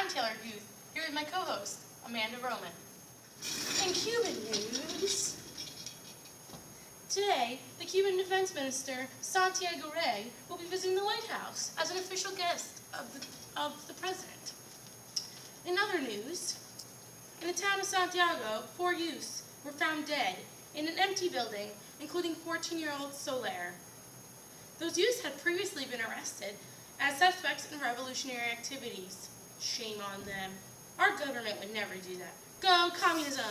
I'm Taylor Guth, here with my co-host, Amanda Roman. In Cuban news, today, the Cuban Defense Minister, Santiago Rey, will be visiting the White House as an official guest of the president. In other news, in the town of Santiago, 4 youths were found dead in an empty building, including 14-year-old Soler. Those youths had previously been arrested as suspects in revolutionary activities. Shame on them. Our government would never do that. Go communism!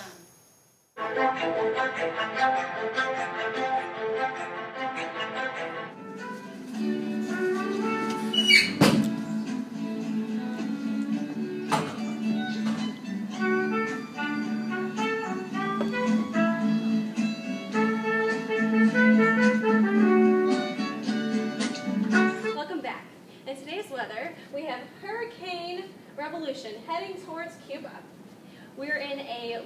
Welcome back. In today's weather, we have hurricane revolution heading towards Cuba. We're in a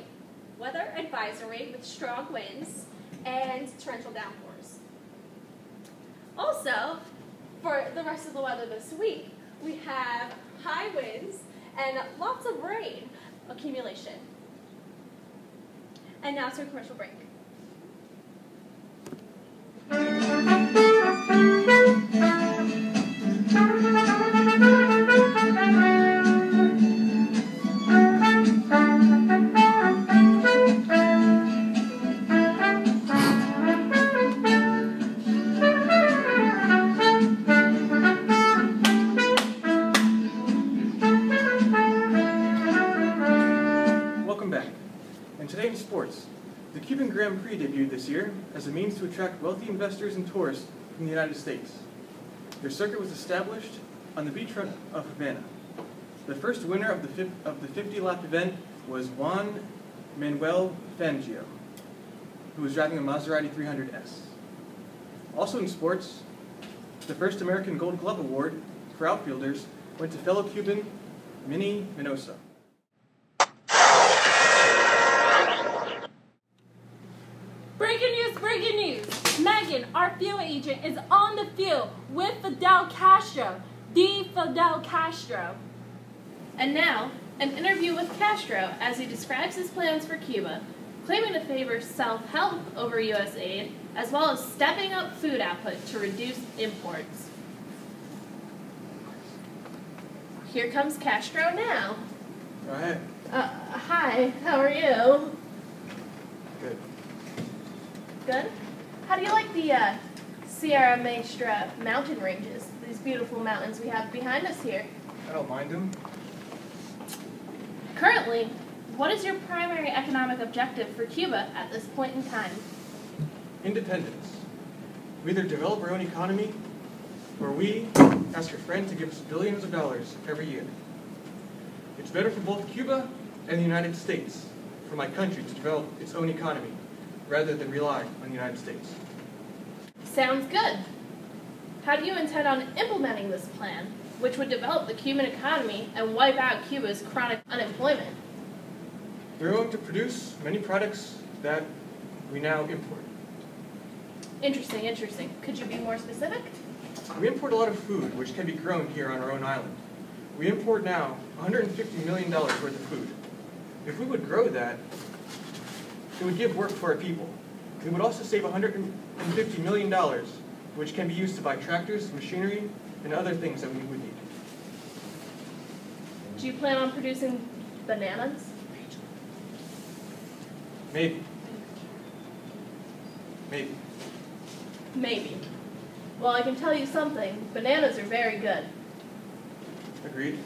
weather advisory with strong winds and torrential downpours. Also, for the rest of the weather this week, we have high winds and lots of rain accumulation. And now to a commercial break. Welcome back. And today in sports, the Cuban Grand Prix debuted this year as a means to attract wealthy investors and tourists from the United States. Their circuit was established on the beachfront of Havana. The first winner of the 50-lap event was Juan Manuel Fangio, who was driving a Maserati 300S. Also in sports, the first American Gold Glove Award for outfielders went to fellow Cuban Minnie Minoso. Breaking news! Megan, our field agent, is on the field with Fidel Castro, the Fidel Castro. And now, an interview with Castro as he describes his plans for Cuba, claiming to favor self-help over U.S. aid, as well as stepping up food output to reduce imports. Here comes Castro now. Go ahead. Hi, how are you? Good. Good? How do you like the Sierra Maestra mountain ranges, these beautiful mountains we have behind us here? I don't mind them. Currently, what is your primary economic objective for Cuba at this point in time? Independence. We either develop our own economy, or we ask a friend to give us billions of dollars every year. It's better for both Cuba and the United States for my country to develop its own economy, rather than rely on the United States. Sounds good. How do you intend on implementing this plan, which would develop the Cuban economy and wipe out Cuba's chronic unemployment? We're going to produce many products that we now import. Interesting. Could you be more specific? We import a lot of food, which can be grown here on our own island. We import now $150 million worth of food. If we would grow that, it would give work for our people. It would also save $150 million, which can be used to buy tractors, machinery, and other things that we would need. Do you plan on producing bananas? Maybe. Well, I can tell you something. Bananas are very good. Agreed.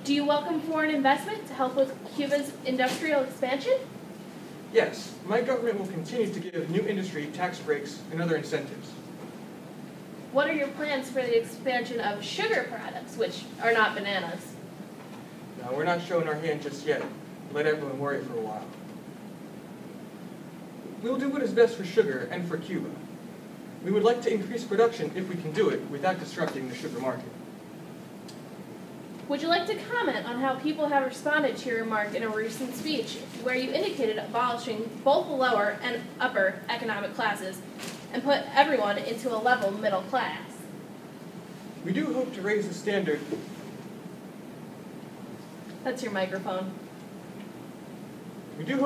Do you welcome foreign investment to help with Cuba's industrial expansion? Yes, my government will continue to give new industry tax breaks and other incentives. What are your plans for the expansion of sugar products, which are not bananas? Now, we're not showing our hand just yet. Let everyone worry for a while. We will do what is best for sugar and for Cuba. We would like to increase production if we can do it without disrupting the sugar market. Would you like to comment on how people have responded to your remark in a recent speech where you indicated abolishing both the lower and upper economic classes and put everyone into a level middle class? We do hope to raise the standard That's your microphone. We do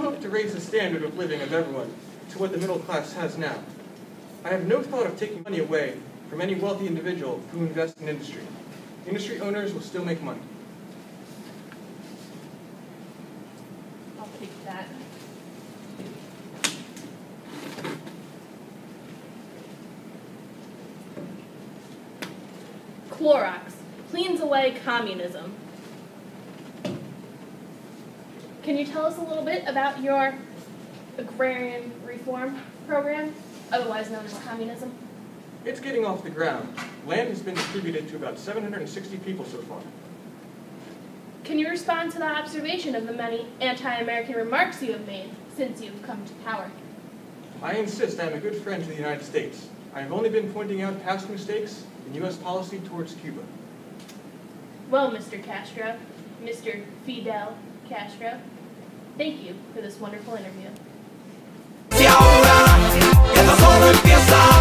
hope to raise the standard of living of everyone to what the middle class has now. I have no thought of taking money away from any wealthy individual who invests in industry. Industry owners will still make money. I'll take that. Clorox cleans away communism. Can you tell us a little bit about your agrarian reform program, otherwise known as communism? It's getting off the ground. Land has been distributed to about 760 people so far. Can you respond to the observation of the many anti-American remarks you have made since you've come to power? I insist I am a good friend to the United States. I have only been pointing out past mistakes in U.S. policy towards Cuba. Well, Mr. Castro, Mr. Fidel Castro, thank you for this wonderful interview. Si ahora que todo solo empieza